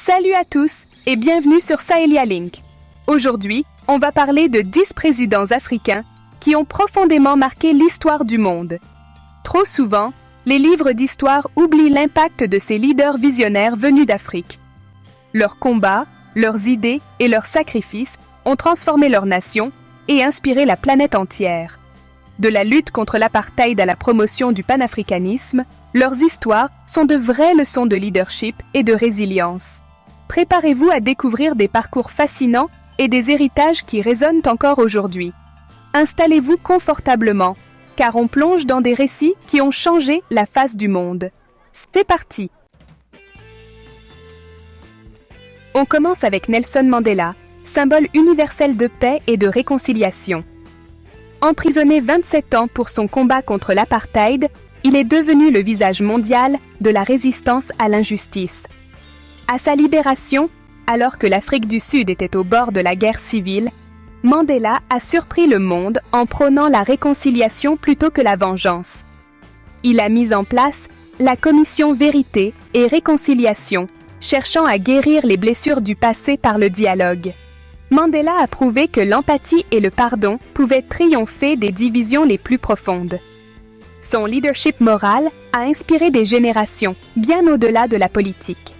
Salut à tous et bienvenue sur Sahelia Link. Aujourd'hui, on va parler de 10 présidents africains qui ont profondément marqué l'histoire du monde. Trop souvent, les livres d'histoire oublient l'impact de ces leaders visionnaires venus d'Afrique. Leurs combats, leurs idées et leurs sacrifices ont transformé leur nation et inspiré la planète entière. De la lutte contre l'apartheid à la promotion du panafricanisme, leurs histoires sont de vraies leçons de leadership et de résilience. Préparez-vous à découvrir des parcours fascinants et des héritages qui résonnent encore aujourd'hui. Installez-vous confortablement, car on plonge dans des récits qui ont changé la face du monde. C'est parti! On commence avec Nelson Mandela, symbole universel de paix et de réconciliation. Emprisonné 27 ans pour son combat contre l'apartheid, il est devenu le visage mondial de la résistance à l'injustice. À sa libération, alors que l'Afrique du Sud était au bord de la guerre civile, Mandela a surpris le monde en prônant la réconciliation plutôt que la vengeance. Il a mis en place la commission Vérité et Réconciliation, cherchant à guérir les blessures du passé par le dialogue. Mandela a prouvé que l'empathie et le pardon pouvaient triompher des divisions les plus profondes. Son leadership moral a inspiré des générations, bien au-delà de la politique.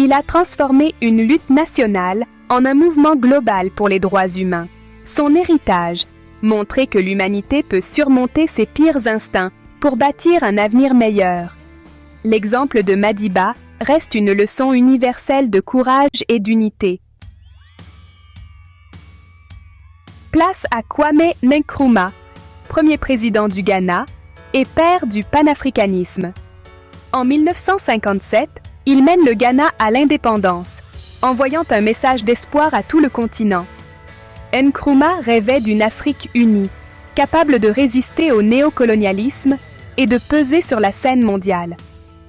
Il a transformé une lutte nationale en un mouvement global pour les droits humains. Son héritage, montrer que l'humanité peut surmonter ses pires instincts pour bâtir un avenir meilleur. L'exemple de Madiba reste une leçon universelle de courage et d'unité. Place à Kwame Nkrumah, premier président du Ghana et père du panafricanisme. En 1957, il mène le Ghana à l'indépendance, envoyant un message d'espoir à tout le continent. Nkrumah rêvait d'une Afrique unie, capable de résister au néocolonialisme et de peser sur la scène mondiale.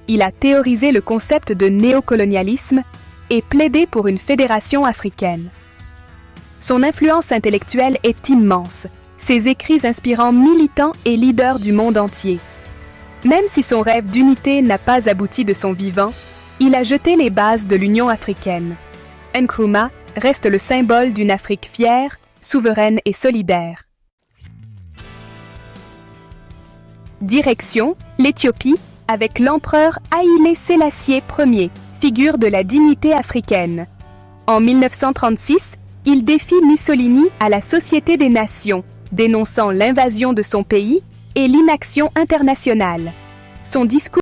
Il a théorisé le concept de néocolonialisme et plaidé pour une fédération africaine. Son influence intellectuelle est immense, ses écrits inspirant militants et leaders du monde entier. Même si son rêve d'unité n'a pas abouti de son vivant, il a jeté les bases de l'Union africaine. Nkrumah reste le symbole d'une Afrique fière, souveraine et solidaire. Direction, l'Éthiopie, avec l'empereur Haïlé Sélassié Ier, figure de la dignité africaine. En 1936, il défie Mussolini à la Société des Nations, dénonçant l'invasion de son pays et l'inaction internationale. Son discours